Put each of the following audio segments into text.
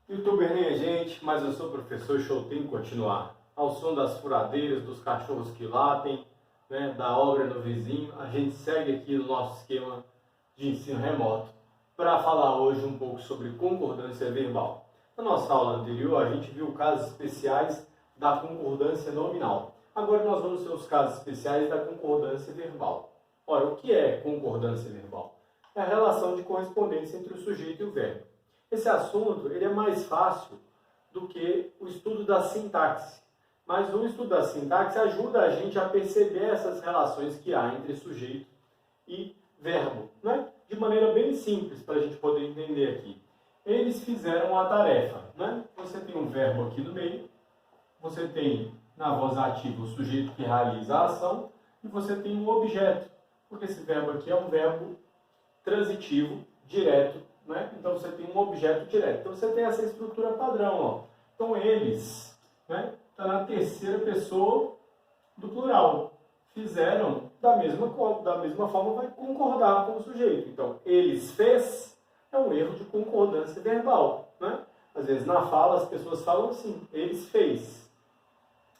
Youtuber nem a gente, mas eu sou professor e show tem que continuar. Ao som das furadeiras, dos cachorros que latem, né, da obra no vizinho, a gente segue aqui no nosso esquema de ensino remoto para falar hoje um pouco sobre concordância verbal. Na nossa aula anterior, a gente viu casos especiais da concordância nominal. Agora nós vamos ver os casos especiais da concordância verbal. Ora, o que é concordância verbal? É a relação de correspondência entre o sujeito e o verbo. Esse assunto ele é mais fácil do que o estudo da sintaxe. Mas o estudo da sintaxe ajuda a gente a perceber essas relações que há entre sujeito e verbo, né? De maneira bem simples para a gente poder entender aqui. Eles fizeram a tarefa, né? Você tem um verbo aqui no meio, você tem na voz ativa o sujeito que realiza a ação e você tem um objeto, porque esse verbo aqui é um verbo transitivo, direto, né? Então você tem um objeto direto. Então você tem essa estrutura padrão, ó. Então eles, né? Está na terceira pessoa do plural. Fizeram da mesma forma, vai concordar com o sujeito. Então, eles fez é um erro de concordância verbal, né? Às vezes na fala as pessoas falam assim, eles fez.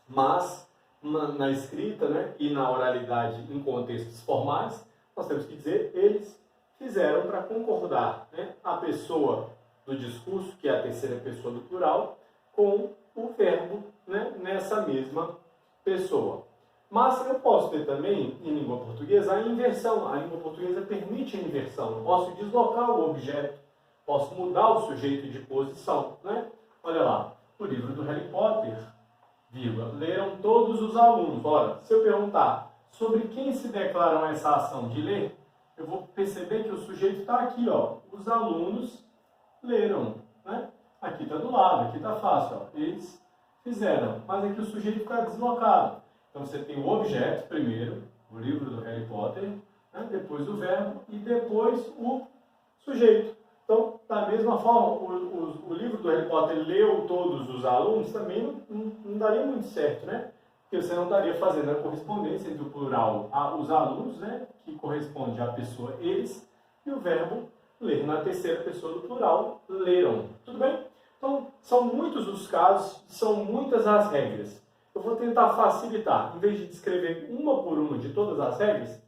Mas na escrita, né, e na oralidade em contextos formais, nós temos que dizer eles fizeram para concordar, né, a pessoa do discurso, que é a terceira pessoa do plural, com o verbo, né, nessa mesma pessoa. Mas eu posso ter também, em língua portuguesa, a inversão. A língua portuguesa permite a inversão. Eu posso deslocar o objeto, posso mudar o sujeito de posição, né? Olha lá, o livro do Harry Potter, vírgula, leram todos os alunos. Ora, se eu perguntar sobre quem se declaram essa ação de ler, eu vou perceber que o sujeito está aqui, ó. Os alunos leram, né? Aqui está do lado, aqui está fácil, ó. Eles fizeram, mas aqui o sujeito está deslocado. Então você tem o objeto primeiro, o livro do Harry Potter, né? Depois o verbo e depois o sujeito. Então, da mesma forma, o livro do Harry Potter leu todos os alunos, também não daria muito certo, né? Porque você não estaria fazendo a correspondência entre o plural, os alunos, né? Que corresponde à pessoa eles, e o verbo ler na terceira pessoa do plural, leram. Tudo bem? Então, são muitos os casos, são muitas as regras. Eu vou tentar facilitar. Em vez de descrever uma por uma de todas as regras,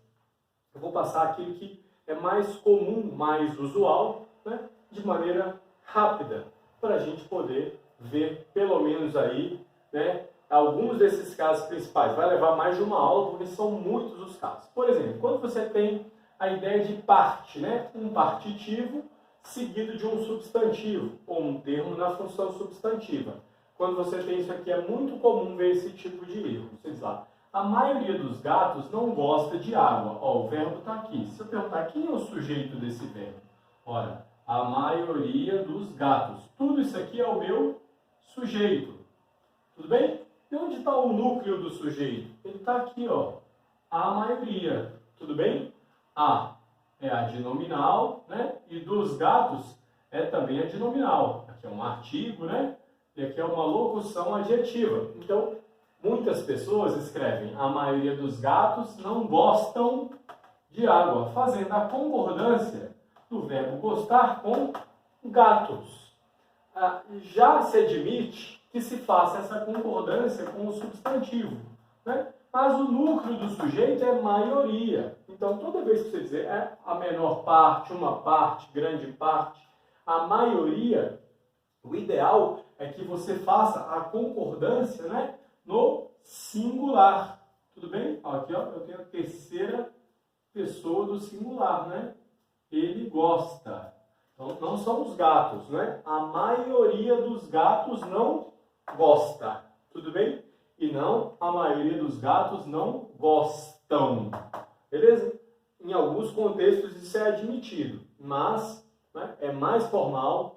eu vou passar aquilo que é mais comum, mais usual, né, de maneira rápida, para a gente poder ver, pelo menos aí, né, alguns desses casos principais. Vai levar mais de uma aula, porque são muitos os casos. Por exemplo, quando você tem a ideia de parte, né, um partitivo seguido de um substantivo, ou um termo na função substantiva. Quando você tem isso aqui, é muito comum ver esse tipo de erro. Você diz lá, a maioria dos gatos não gosta de água. Ó, o verbo está aqui. Se eu perguntar quem é o sujeito desse verbo? Ora, a maioria dos gatos. Tudo isso aqui é o meu sujeito. Tudo bem? E onde está o núcleo do sujeito? Ele está aqui, ó. A maioria. Tudo bem? A é a de nominal, né? E dos gatos é também a de nominal. Aqui é um artigo, né? E aqui é uma locução adjetiva. Então, muitas pessoas escrevem a maioria dos gatos não gostam de água, fazendo a concordância do verbo gostar com gatos. Já se admite que se faça essa concordância com o substantivo, né? Mas o núcleo do sujeito é maioria. Então, toda vez que você dizer a menor parte, uma parte, grande parte, a maioria, o ideal é que você faça a concordância, né, no singular. Tudo bem? Aqui, ó, eu tenho a terceira pessoa do singular, né? Ele gosta. Então, não são os gatos, né? A maioria dos gatos não gosta. Tudo bem? E não, a maioria dos gatos não gostam. Beleza? Em alguns contextos isso é admitido, mas, né, é mais formal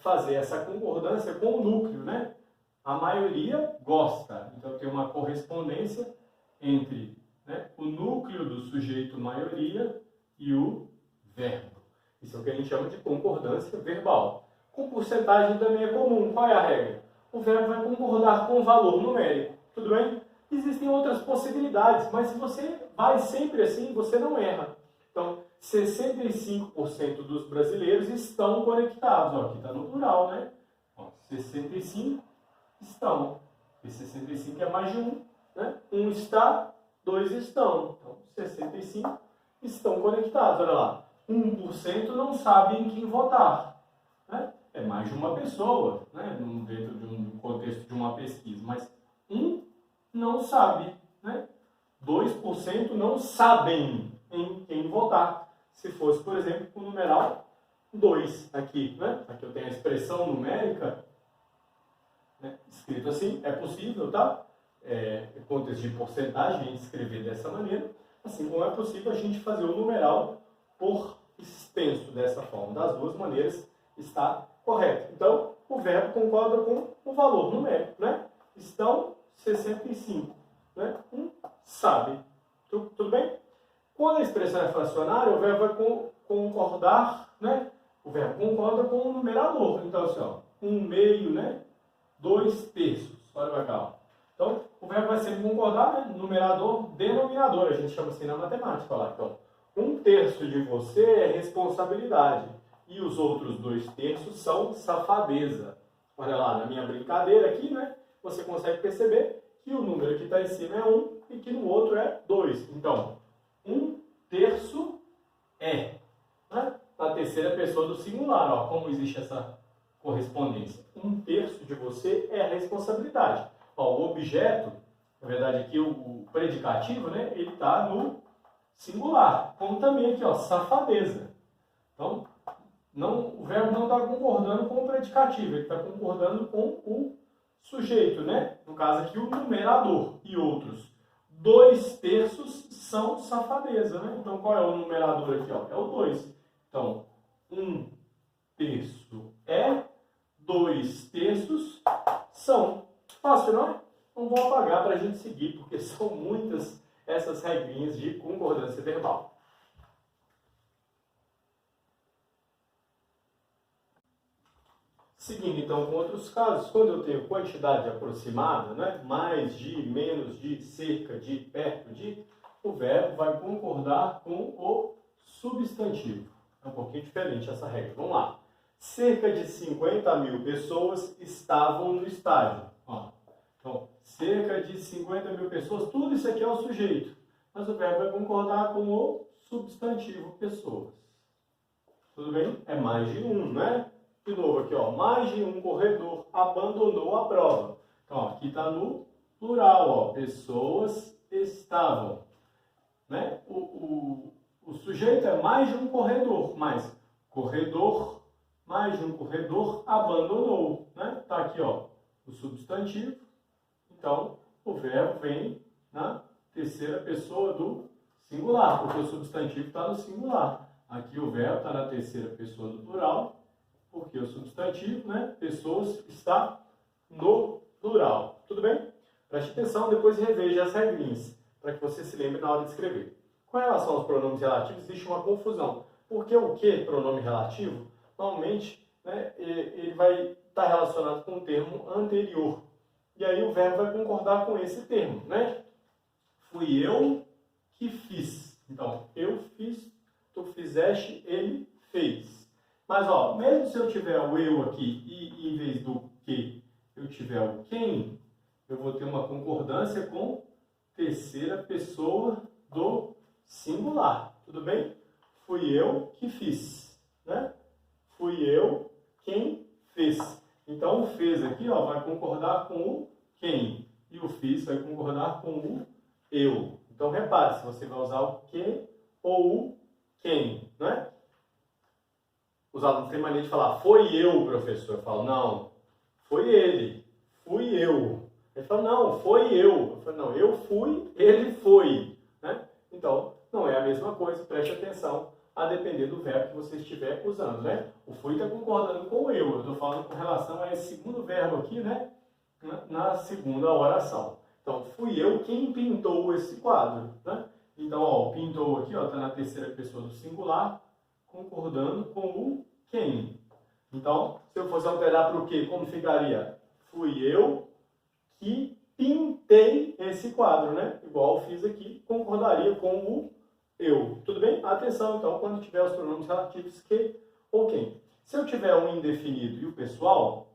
fazer essa concordância com o núcleo, né? A maioria gosta. Então tem uma correspondência entre, né, o núcleo do sujeito maioria e o verbo. Isso é o que a gente chama de concordância verbal. Com porcentagem também é comum. Qual é a regra? O verbo vai concordar com o valor numérico. Tudo bem? Existem outras possibilidades, mas se você vai sempre assim, você não erra. Então, 65% dos brasileiros estão conectados. Ó, aqui está no plural, né? Ó, 65 estão. E 65 é mais de um, né? Um está, dois estão. Então, 65 estão conectados. Olha lá. 1% não sabe em quem votar. Né? É mais de uma pessoa, né? Dentro de um contexto de uma pesquisa. Mas um não sabe, né? 2% não sabem em quem votar. Se fosse, por exemplo, o numeral 2 aqui, né? Aqui eu tenho a expressão numérica, né? Escrito assim, é possível, tá? Em contexto de porcentagem, a gente escrever dessa maneira, assim como é possível a gente fazer o numeral por extenso dessa forma. Das duas maneiras está correto. Então, o verbo concorda com o valor numérico, né? Estão 65, né? Sabe. Tudo bem? Quando a expressão é fracionária, o verbo vai concordar, né? O verbo concorda com o numerador. Então, assim, ó, 1/2, né? 2/3. Olha para cá, ó. Então, o verbo vai sempre concordar, né? Numerador, denominador. A gente chama assim na matemática, lá. Então, 1/3 de você é responsabilidade. E os outros 2/3 são safadeza. Olha lá, na minha brincadeira aqui, né? Você consegue perceber que o número que está em cima é 1 e que no outro é 2. Então, 1/3 é. Né? Na terceira pessoa do singular, ó, como existe essa correspondência. 1/3 de você é a responsabilidade. Ó, o objeto, na verdade aqui o predicativo, né? Ele está no singular. Como também aqui, ó, safadeza. Então, o verbo não está concordando com o predicativo, ele está concordando com o sujeito, né? No caso aqui, o numerador e outros. 2/3 são safadeza, né? Então, qual é o numerador aqui? Ó? É o 2. Então, 1/3 é, 2/3 são. Fácil, não é? Não vou apagar para a gente seguir, porque são muitas essas regrinhas de concordância verbal. Seguindo então com outros casos, quando eu tenho quantidade aproximada, né, mais de, menos de, cerca de, perto de, o verbo vai concordar com o substantivo. É um pouquinho diferente essa regra. Vamos lá. Cerca de 50.000 pessoas estavam no estádio. Ó. Então, cerca de 50.000 pessoas, tudo isso aqui é o sujeito. Mas o verbo vai concordar com o substantivo pessoas. Tudo bem? É mais de um, né? De novo aqui, ó, mais de um corredor abandonou a prova. Então, ó, aqui está no plural, ó, pessoas estavam. Né? O sujeito é mais de um corredor, mas corredor, mais de um corredor abandonou. Né? Tá aqui, ó, o substantivo. Então, o verbo vem na terceira pessoa do singular, porque o substantivo está no singular. Aqui o verbo está na terceira pessoa do plural, porque o substantivo, né, pessoas, está no plural. Tudo bem? Preste atenção, depois reveja as regrinhas, para que você se lembre na hora de escrever. Com relação aos pronomes relativos, existe uma confusão. Porque o que, pronome relativo, normalmente, né, ele vai estar relacionado com o termo anterior. E aí o verbo vai concordar com esse termo, né? Fui eu que fiz. Então, eu fiz, tu fizeste, ele fez. Mas, ó, mesmo se eu tiver o eu aqui e em vez do que eu tiver o quem, eu vou ter uma concordância com terceira pessoa do singular. Tudo bem? Fui eu que fiz, né? Fui eu quem fez. Então, o fez aqui, ó, vai concordar com o quem. E o fiz vai concordar com o eu. Então, repare se você vai usar o que ou o quem, né? Os alunos têm mania de falar, foi eu, professor. Eu falo, não, foi ele, fui eu. Ele fala, não, foi eu. Eu falo, não, eu fui, ele foi. Né? Então, não é a mesma coisa, preste atenção, a depender do verbo que você estiver usando. Né? O fui está concordando com o eu estou falando com relação a esse segundo verbo aqui, né? Na segunda oração. Então, fui eu quem pintou esse quadro. Né? Então, ó, o pintou aqui está na terceira pessoa do singular, concordando com o quem. Então, se eu fosse alterar para o que, como ficaria? Fui eu que pintei esse quadro, né? Igual eu fiz aqui, concordaria com o eu. Tudo bem? Atenção, então, quando tiver os pronomes relativos que ou quem. Se eu tiver um indefinido e o pessoal,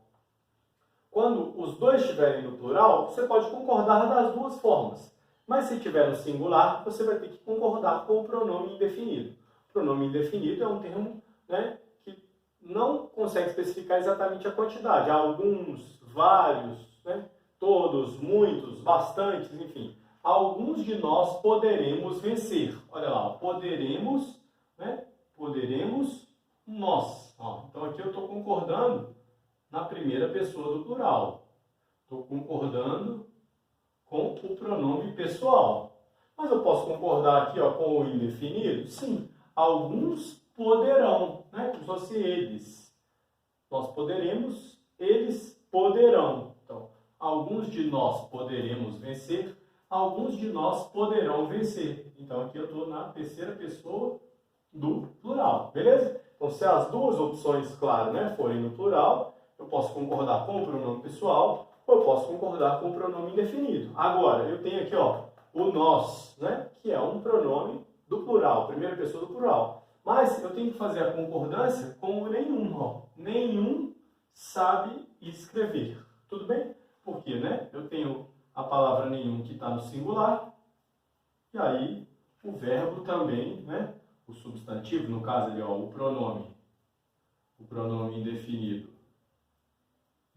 Quando os dois estiverem no plural, você pode concordar das duas formas. Mas se estiver no singular, você vai ter que concordar com o pronome indefinido. O pronome indefinido é um termo, né, que não consegue especificar exatamente a quantidade. Há alguns, vários, né, todos, muitos, bastantes, enfim. Alguns de nós poderemos vencer. Olha lá, poderemos, né, poderemos nós. Ó, então aqui eu estou concordando na primeira pessoa do plural. Estou concordando com o pronome pessoal. Mas eu posso concordar aqui, ó, com o indefinido? Sim. Alguns poderão, né? Como se fosse eles. Nós poderemos, eles poderão. Então, alguns de nós poderemos vencer, alguns de nós poderão vencer. Então, aqui eu estou na terceira pessoa do plural, beleza? Então, se as duas opções, claro, né, forem no plural, eu posso concordar com o pronome pessoal ou eu posso concordar com o pronome indefinido. Agora, eu tenho aqui, ó, o nós, né, que é um pronome do plural, primeira pessoa do plural. Mas eu tenho que fazer a concordância com o nenhum, ó. Nenhum sabe escrever. Tudo bem? Por quê, né? Eu tenho a palavra nenhum que está no singular, e aí o verbo também, né? O substantivo, no caso ali, ó, o pronome indefinido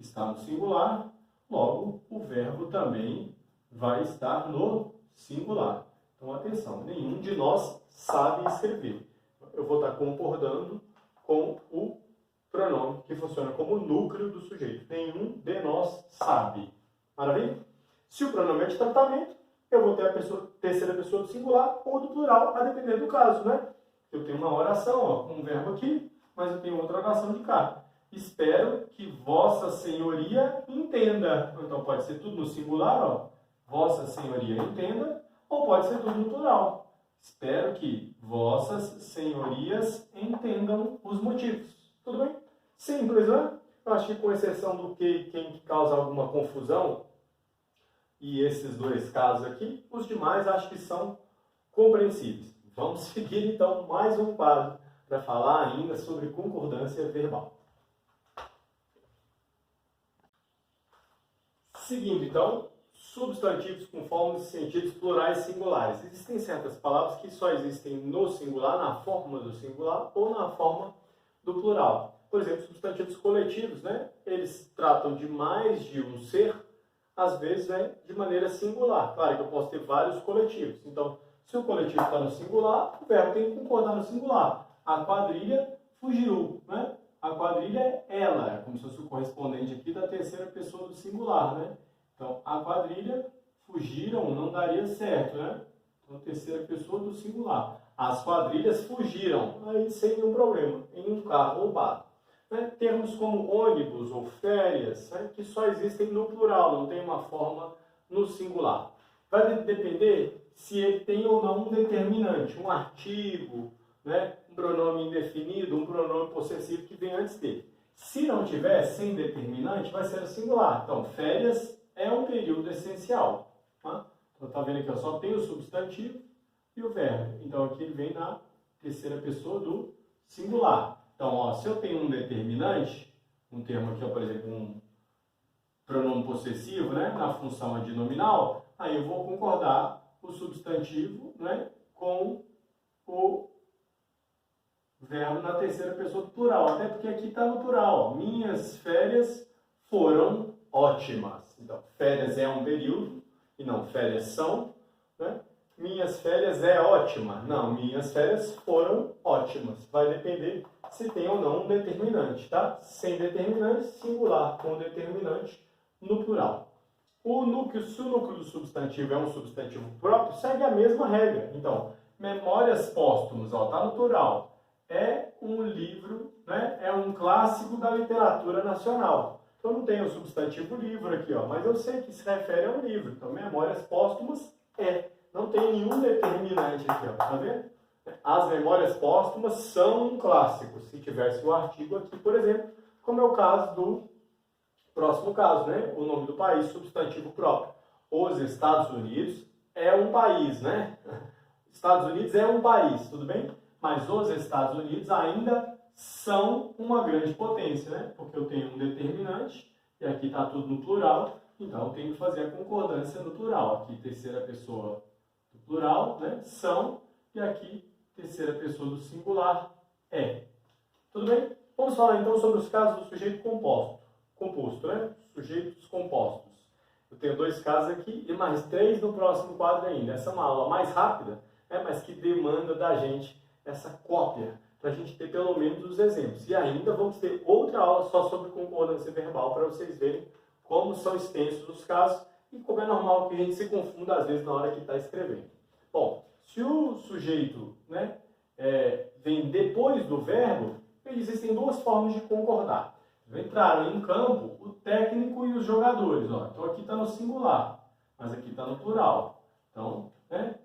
está no singular, logo o verbo também vai estar no singular. Então, atenção, nenhum de nós sabe escrever. Eu vou estar concordando com o pronome que funciona como núcleo do sujeito. Nenhum de nós sabe. Maravilha? Se o pronome é de tratamento, eu vou ter a terceira pessoa do singular ou do plural, a depender do caso, né? Eu tenho uma oração, ó, com um verbo aqui, mas eu tenho outra oração de cá. Espero que Vossa Senhoria entenda. Então pode ser tudo no singular, ó. Vossa Senhoria entenda, ou pode ser tudo no plural. Espero que Vossas Senhorias entendam os motivos. Tudo bem? Simples, né? Eu acho que com exceção do quem causa alguma confusão, e esses dois casos aqui, os demais acho que são compreensíveis. Vamos seguir então mais um quadro para falar ainda sobre concordância verbal. Seguindo então, substantivos com formas e sentidos plurais e singulares. Existem certas palavras que só existem no singular, na forma do singular ou na forma do plural. Por exemplo, substantivos coletivos, né? Eles tratam de mais de um ser, às vezes de maneira singular. Claro que eu posso ter vários coletivos. Então, se o coletivo está no singular, o verbo tem que concordar no singular. A quadrilha fugiu, né? A quadrilha é ela, é como se fosse o correspondente aqui da terceira pessoa do singular, né? Então, a quadrilha fugiram não daria certo, né? Então, terceira pessoa do singular. As quadrilhas fugiram, aí sem nenhum problema, em um carro roubado. Né? Termos como ônibus ou férias, né? Que só existem no plural, não tem uma forma no singular. Vai depender se ele tem ou não um determinante, um artigo, né? Um pronome indefinido, um pronome possessivo que vem antes dele. Se não tiver, sem determinante, vai ser o singular. Então, férias é um período essencial. Tá? Então, tá vendo aqui, ó, só tem o substantivo e o verbo. Então, aqui ele vem na terceira pessoa do singular. Então, ó, se eu tenho um determinante, um termo aqui, ó, por exemplo, um pronome possessivo, né, na função adnominal, aí eu vou concordar o substantivo, né, com o verbo na terceira pessoa do plural. Até porque aqui está no plural. Ó, minhas férias foram ótimas. Então, férias é um período e não férias são, né? Minhas férias é ótima. Não, minhas férias foram ótimas. Vai depender se tem ou não um determinante, tá? Sem determinante, singular. Com determinante, no plural. Se o núcleo do substantivo é um substantivo próprio, segue a mesma regra. Então, Memórias Póstumas, ó, tá no plural. É um livro, né? É um clássico da literatura nacional. Então, não tem o substantivo livro aqui, ó, mas eu sei que se refere a um livro. Então, Memórias Póstumas é. Não tem nenhum determinante aqui, ó, tá vendo? As Memórias Póstumas são um clássico. Se tivesse o artigo aqui, por exemplo, como é o caso do próximo caso, né? O nome do país, substantivo próprio. Os Estados Unidos é um país, né? Estados Unidos é um país, tudo bem? Mas os Estados Unidos ainda são uma grande potência, né? Porque eu tenho um determinante, e aqui está tudo no plural, então eu tenho que fazer a concordância no plural. Aqui, terceira pessoa do plural, né? São, e aqui, terceira pessoa do singular, é. Tudo bem? Vamos falar então sobre os casos do sujeito composto, né? Sujeitos compostos. Eu tenho 2 casos aqui e mais 3 no próximo quadro ainda. Essa é uma aula mais rápida, né? Mas que demanda da gente essa cópia, para a gente ter pelo menos os exemplos. E ainda vamos ter outra aula só sobre concordância verbal, para vocês verem como são extensos os casos e como é normal que a gente se confunda às vezes na hora que está escrevendo. Bom, se o sujeito, né, vem depois do verbo, existem 2 formas de concordar. Entraram em campo o técnico e os jogadores. Ó. Então aqui está no singular, mas aqui está no plural. Então, né,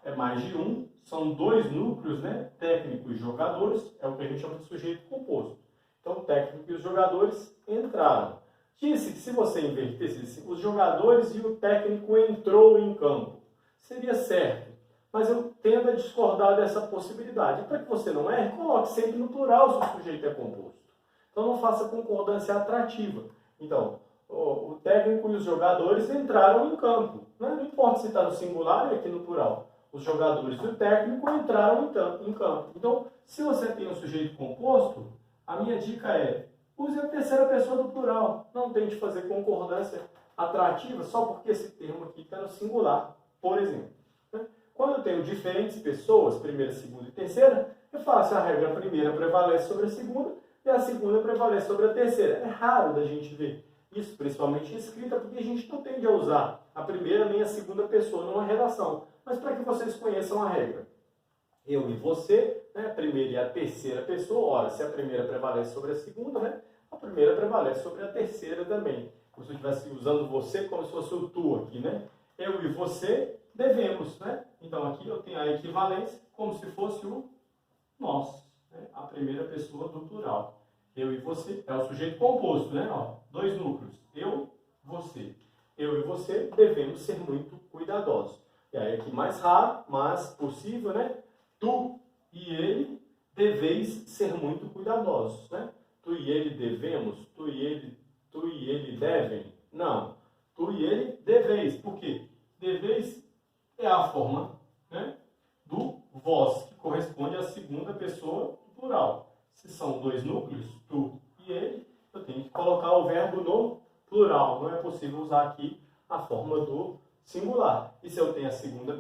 é mais de um, são 2 núcleos, né, técnico e jogadores, é o que a gente chama de sujeito composto. Então o técnico e os jogadores entraram. Disse que se você invertesse os jogadores e o técnico entrou em campo, seria certo. Mas eu tendo a discordar dessa possibilidade. Para que você não erre, coloque sempre no plural se o sujeito é composto. Então não faça concordância atrativa. Então, o técnico e os jogadores entraram em campo. Né? Não importa se está no singular e aqui no plural. Os jogadores e o técnico entraram em campo. Então, se você tem um sujeito composto, a minha dica é, use a terceira pessoa do plural. Não tente fazer concordância atrativa só porque esse termo aqui está no singular, por exemplo. Quando eu tenho diferentes pessoas, primeira, segunda e terceira, eu faço a regra primeira prevalece sobre a segunda e a segunda prevalece sobre a terceira. É raro da gente ver isso, principalmente em escrita, porque a gente não tende a usar a primeira nem a segunda pessoa numa redação. Mas para que vocês conheçam a regra. Eu e você, né, a primeira e a terceira pessoa, ora, se a primeira prevalece sobre a segunda, né, a primeira prevalece sobre a terceira também. Como se eu estivesse usando você como se fosse o tu aqui, né? Eu e você devemos, né? Então aqui eu tenho a equivalência como se fosse o nós, né? A primeira pessoa do plural. Eu e você é o sujeito composto, né? Ó, 2 núcleos. Eu, você. Eu e você devemos ser muito cuidadosos. E aí aqui mais raro, mas possível, né? Tu e ele deveis ser muito cuidadosos, né? Tu e ele devemos, tu e ele devem. Não. Tu e ele deveis. Por quê? Deveis é a forma, né, do vós, que corresponde à segunda pessoa do plural. Se são 2 núcleos, tu e ele, eu tenho que colocar o verbo no plural. Não é possível usar aqui a forma do singular. E se eu tenho a segunda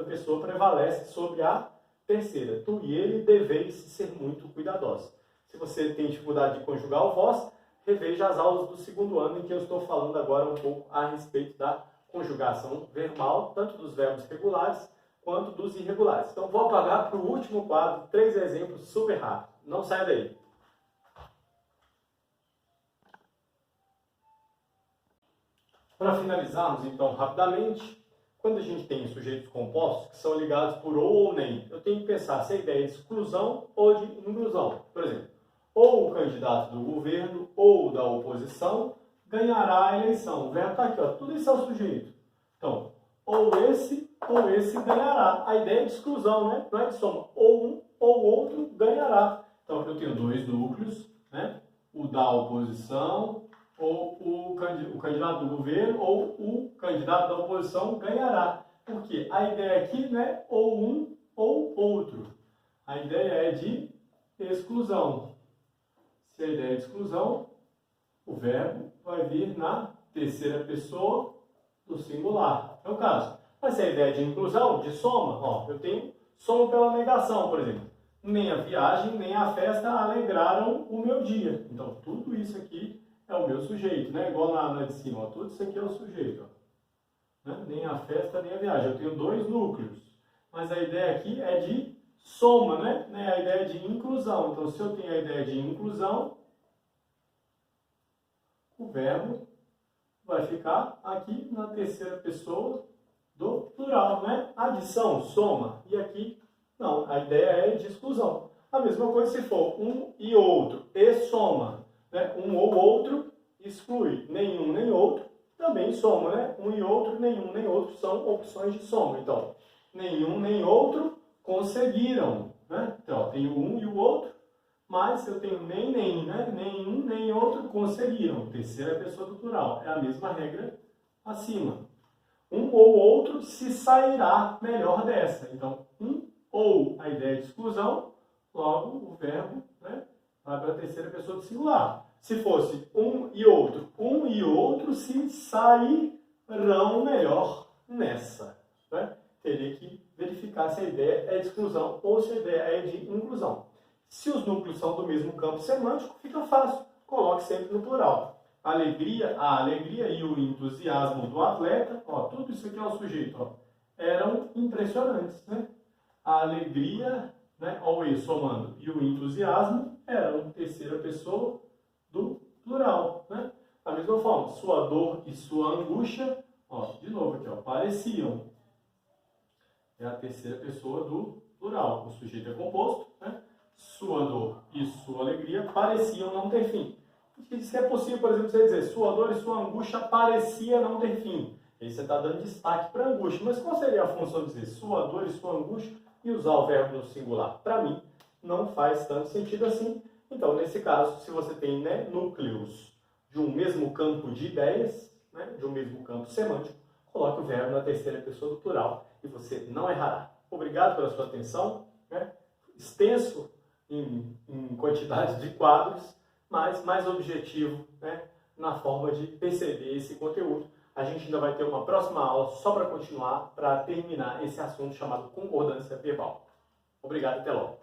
pessoa prevalece sobre a terceira. Tu e ele deveis ser muito cuidadosos. Se você tem dificuldade de conjugar o vós, reveja as aulas do 2º ano em que eu estou falando agora um pouco a respeito da conjugação verbal, tanto dos verbos regulares quanto dos irregulares. Então, vou apagar para o último quadro 3 exemplos super rápidos. Não saia daí. Para finalizarmos, então, rapidamente, quando a gente tem sujeitos compostos que são ligados por ou nem, eu tenho que pensar se a ideia é de exclusão ou de inclusão. Por exemplo, ou o candidato do governo ou da oposição ganhará a eleição. O verbo está aqui, ó. Tudo isso é o sujeito. Então, ou esse ganhará. A ideia é de exclusão, né? Não é de soma. Ou um ou outro ganhará. Então, eu tenho 2 núcleos, né? O da oposição, ou o candidato do governo, ou o candidato da oposição ganhará. Por quê? A ideia aqui não é ou um ou outro. A ideia é de exclusão. Se a ideia é de exclusão, o verbo vai vir na terceira pessoa do singular. É o caso. Mas se a ideia é de inclusão, de soma, ó, eu tenho soma pela negação, por exemplo. Nem a viagem, nem a festa alegraram o meu dia. Então, tudo isso aqui é o meu sujeito, né? Igual na de cima, ó, tudo isso aqui é o sujeito. Ó. Né? Nem a festa, nem a viagem. Eu tenho 2 núcleos. Mas a ideia aqui é de soma, né? A ideia é de inclusão. Então, se eu tenho a ideia de inclusão, o verbo vai ficar aqui na terceira pessoa do plural, né? Adição, soma. E aqui, não, a ideia é de exclusão. A mesma coisa se for um e outro, e soma. Né? Um ou outro exclui. Nenhum nem outro também soma, né? Um e outro, nenhum nem outro são opções de soma. Então, nenhum nem outro conseguiram. Né? Então, ó, tenho um e o outro, mas eu tenho nem, né? Nem um nem outro conseguiram, terceira pessoa do plural, é a mesma regra acima. Um ou outro se sairá melhor dessa. Então, um ou a ideia de exclusão, logo o verbo, né, vai para a terceira pessoa do singular. Se fosse um e outro se sairão melhor nessa. Né? Teria que verificar se a ideia é de exclusão ou se a ideia é de inclusão. Se os núcleos são do mesmo campo semântico, fica fácil. Coloque sempre no plural. A alegria e o entusiasmo do atleta, ó, tudo isso aqui é o sujeito, ó, eram impressionantes, né? A alegria, né, ó, o e somando, e o entusiasmo eram terceira pessoa do plural, né? Da mesma forma, sua dor e sua angústia, ó, de novo aqui, ó, pareciam. É a terceira pessoa do plural. O sujeito é composto, né? Sua dor e sua alegria pareciam não ter fim. Isso é possível, por exemplo, você dizer sua dor e sua angústia parecia não ter fim. Aí você está dando destaque para a angústia. Mas qual seria a função de dizer sua dor e sua angústia e usar o verbo no singular? Para mim, não faz tanto sentido assim. Então, nesse caso, se você tem, né, núcleos de um mesmo campo de ideias, né, de um mesmo campo semântico, coloque o verbo na terceira pessoa do plural e você não errará. Obrigado pela sua atenção. Né? Extenso em quantidade de quadros, mas mais objetivo, né, na forma de perceber esse conteúdo. A gente ainda vai ter uma próxima aula só para continuar, para terminar esse assunto chamado concordância verbal. Obrigado, até logo.